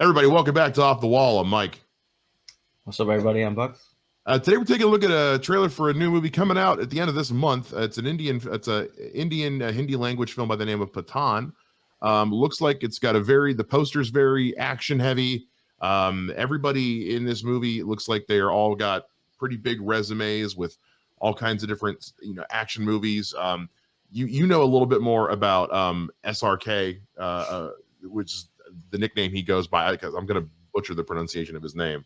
Everybody, welcome back to Off the Wall. I'm Mike. What's up, everybody? I'm Bogz. Today we're taking a look at a trailer for a new movie coming out at the end of this month. It's an Indian Hindi language film by the name of Pathaan. Looks like it's got the poster's very action heavy. Everybody in this movie looks like they are all got pretty big resumes with all kinds of different, action movies. You know a little bit more about SRK, which is the nickname he goes by, because I'm going to butcher the pronunciation of his name.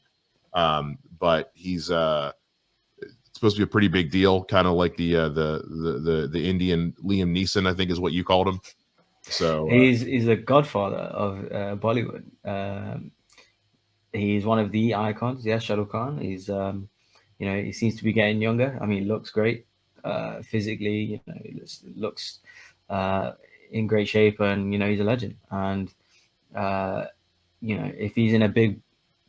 But he's supposed to be a pretty big deal, kind of like the Indian Liam Neeson, I think is what you called him. So he's the godfather of Bollywood. He's one of the icons. Yes, Shah Rukh Khan. He's he seems to be getting younger. I mean, he looks great physically. He looks in great shape, and he's a legend. And if he's in a big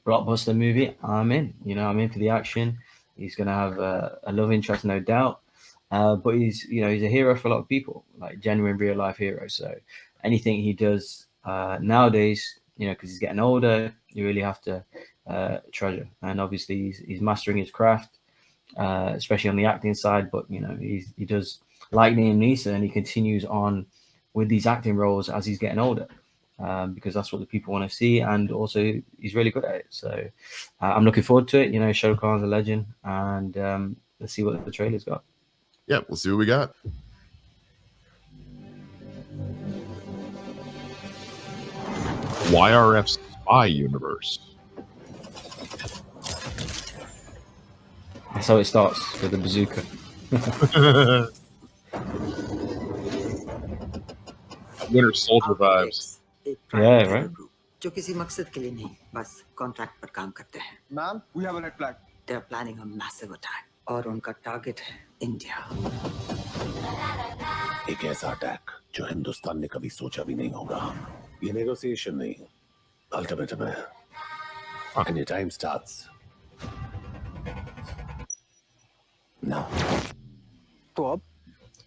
blockbuster movie, I'm in. I'm in for the action. He's gonna have a love interest, no doubt. But he's a hero for a lot of people, like genuine real life hero. So anything he does nowadays, because he's getting older, you really have to treasure. And obviously he's mastering his craft, especially on the acting side. But he does, like Liam Neeson, and he continues on with these acting roles as he's getting older. Because that's what the people want to see, and also he's really good at it. So I'm looking forward to it. Shah Rukh Khan's a legend, and let's see what the trailer's got. Yeah, we'll see what we got. YRF Spy Universe. That's how it starts, with the bazooka. Winter Soldier vibes. Yeah, right. जो किसी मकसद के लिए नहीं, बस contract पर काम करते हैं. Ma'am, we have a red flag. They are planning a massive attack, और उनका टारगेट है इंडिया. एक ऐसा अटैक जो हिंदुस्तान ने कभी सोचा भी नहीं होगा. ये नेगोशिएशन नहीं, अल्टीमेटम है. And your time starts now. तो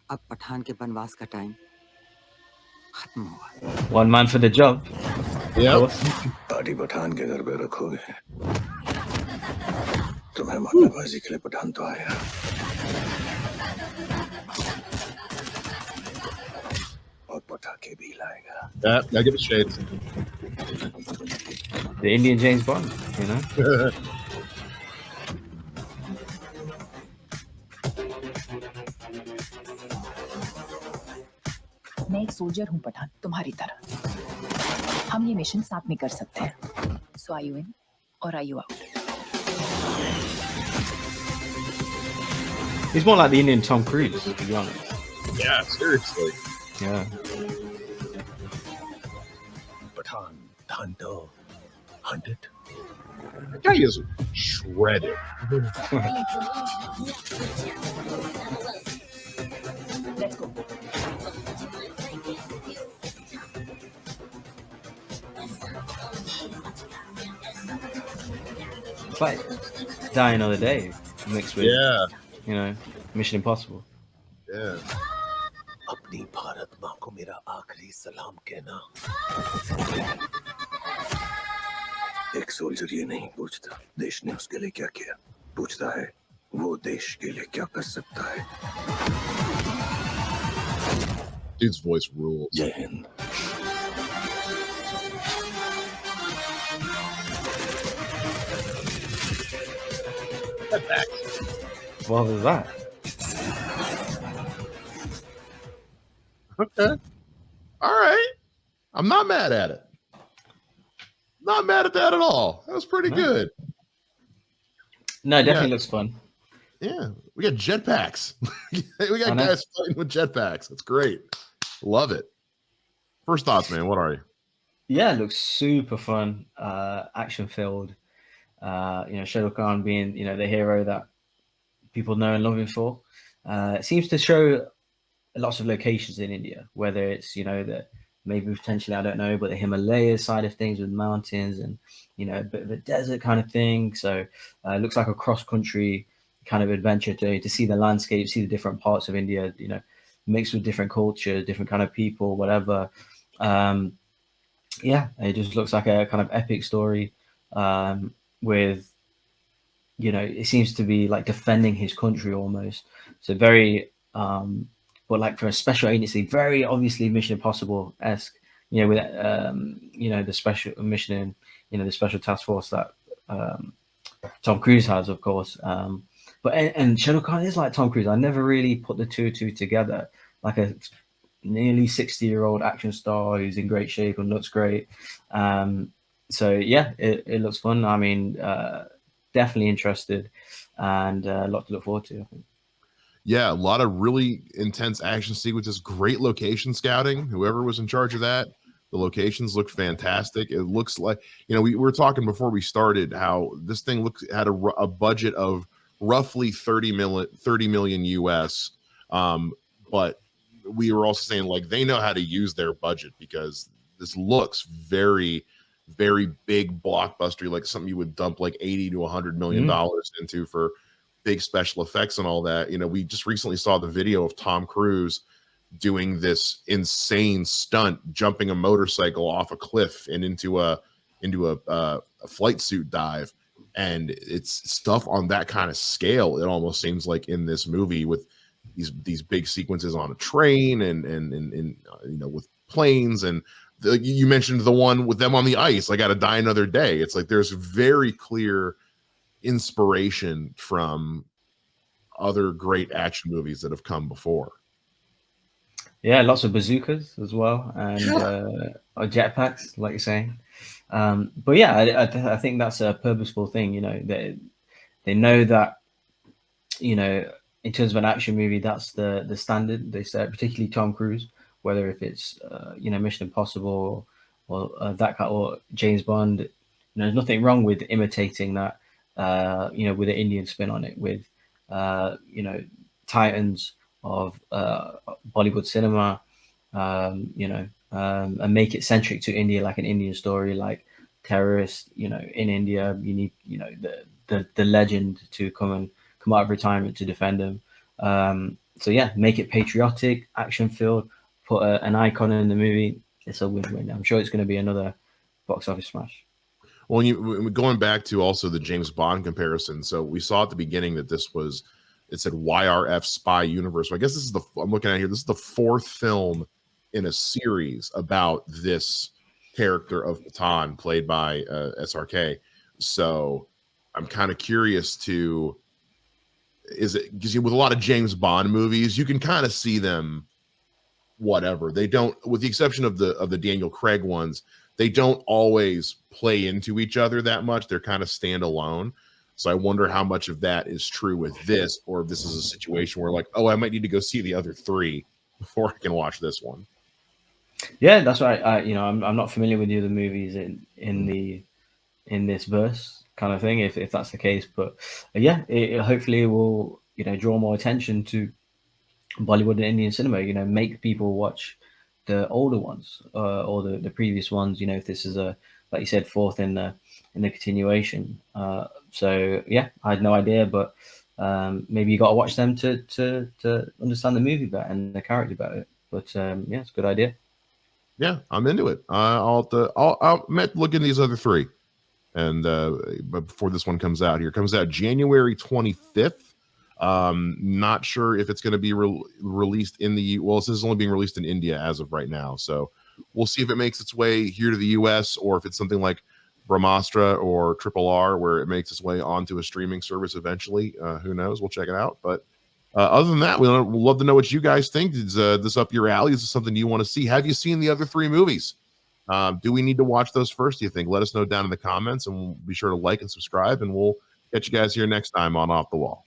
अब पठान के बनवास का टाइम खत्म हुआ. One man for the job. Yeah. Party Pathan के घर पे रखोगे. तुम्हें मारनेबाजी के लिए पठान तो आया. और पटाखे भी लाएगा. I give a shade. The Indian James Bond, मैं एक सोल्जर हूँ पठान, तुम्हारी तरह. हम ये मिशन साथ में कर सकते हैं. So are you in or are you out? He's more like the Indian Tom Cruise, to be honest. Yeah, seriously. Yeah. Pathaan, Hunter, hunted. That guy is shredded. Let's go. It's like Die Another Day mixed with, Mission Impossible. Yeah. अपनी भारत माँ को मेरा आखिरी सलाम कहना. एक soldier ये नहीं पूछता देश ने उसके लिए क्या किया. पूछता है वो देश के लिए क्या कर सकता है. Dude's voice rules. जय Hind. What was that? Okay. All right. I'm not mad at it. Not mad at that at all. That was pretty good. No, it definitely looks fun. Yeah. We got jetpacks. We got guys fighting with jetpacks. That's great. Love it. First thoughts, man. What are you? Yeah, it looks super fun. Action filled. Shah Rukh Khan being, the hero that people know and love him for. It seems to show lots of locations in India, whether it's, maybe potentially, I don't know, but the Himalayas side of things with mountains and, a bit of a desert kind of thing. So it looks like a cross-country kind of adventure to see the landscape, see the different parts of India, mixed with different cultures, different kind of people, whatever. yeah, it just looks like a kind of epic story, with, you know, it seems to be like defending his country almost. So very, but like for a special agency, very obviously Mission Impossible esque. You know, with you know, the special mission, you know, the special task force that Tom Cruise has, of course. But and Shadow Khan is like Tom Cruise. I never really put the two together. Like a nearly 60-year-old action star who's in great shape and looks great. So yeah, it looks fun. I mean, definitely interested, and a lot to look forward to, I think. Yeah, a lot of really intense action sequences, great location scouting. Whoever was in charge of that, the locations looked fantastic. It looks like, you know, we were talking before we started how this thing had a budget of roughly 30 million US. But we were also saying like they know how to use their budget, because this looks very, very big blockbuster, like something you would dump like 80 to 100 million dollars into for big special effects and all that. You know, we just recently saw the video of Tom Cruise doing this insane stunt, jumping a motorcycle off a cliff and into a flight suit dive. And it's stuff on that kind of scale. It almost seems like in this movie, with these big sequences on a train and you know, with planes, and you mentioned the one with them on the ice, I Gotta Die Another Day. It's like there's very clear inspiration from other great action movies that have come before. Yeah, lots of bazookas as well, and or jetpacks, like you're saying. But yeah, I think that's a purposeful thing. You know, they know that, you know, in terms of an action movie, that's the standard they set, particularly Tom Cruise, whether if it's you know, Mission Impossible or that kind, or James Bond. You know, there's nothing wrong with imitating that, you know, with an Indian spin on it, with you know, titans of Bollywood cinema, you know, and make it centric to India, like an Indian story, like terrorist. You know, in India, you need, you know, the legend to come out of retirement to defend them. So yeah, make it patriotic, action filled, put an icon in the movie. It's a win-win. I'm sure it's going to be another box office smash. Well, going back to also the James Bond comparison. So we saw at the beginning that this was, it said YRF Spy Universe. So I guess this is I'm looking at here, this is the fourth film in a series about this character of Pathaan, played by SRK. So I'm kind of curious to, is it, because with a lot of James Bond movies, you can kind of see them, whatever. They don't, with the exception of the Daniel Craig ones, they don't always play into each other that much. They're kind of standalone. So I wonder how much of that is true with this, or if this is a situation where like, oh, I might need to go see the other three before I can watch this one. Yeah, that's right. You know, I'm not familiar with the other movies in this verse kind of thing, if that's the case. But yeah, it hopefully will, you know, draw more attention to Bollywood and Indian cinema. You know, make people watch the older ones, or the previous ones. You know, if this is a, like you said, fourth in the continuation. So yeah, I had no idea, but maybe you got to watch them to understand the movie better and the character better. But yeah, it's a good idea. Yeah, I'm into it. I'll look into these other three, and but before this one comes out, comes out January 25th. Not sure if it's going to be released in this is only being released in India as of right now, so we'll see if it makes its way here to the US, or if it's something like Brahmastra or Triple R, where it makes its way onto a streaming service eventually. Who knows? We'll check it out. But other than that, we'd love to know what you guys think. Is this up your alley? Is this something you want to see? Have you seen the other three movies? Do we need to watch those first, do you think? Let us know down in the comments, and we'll be sure to like and subscribe, and we'll catch you guys here next time on Off the Wall.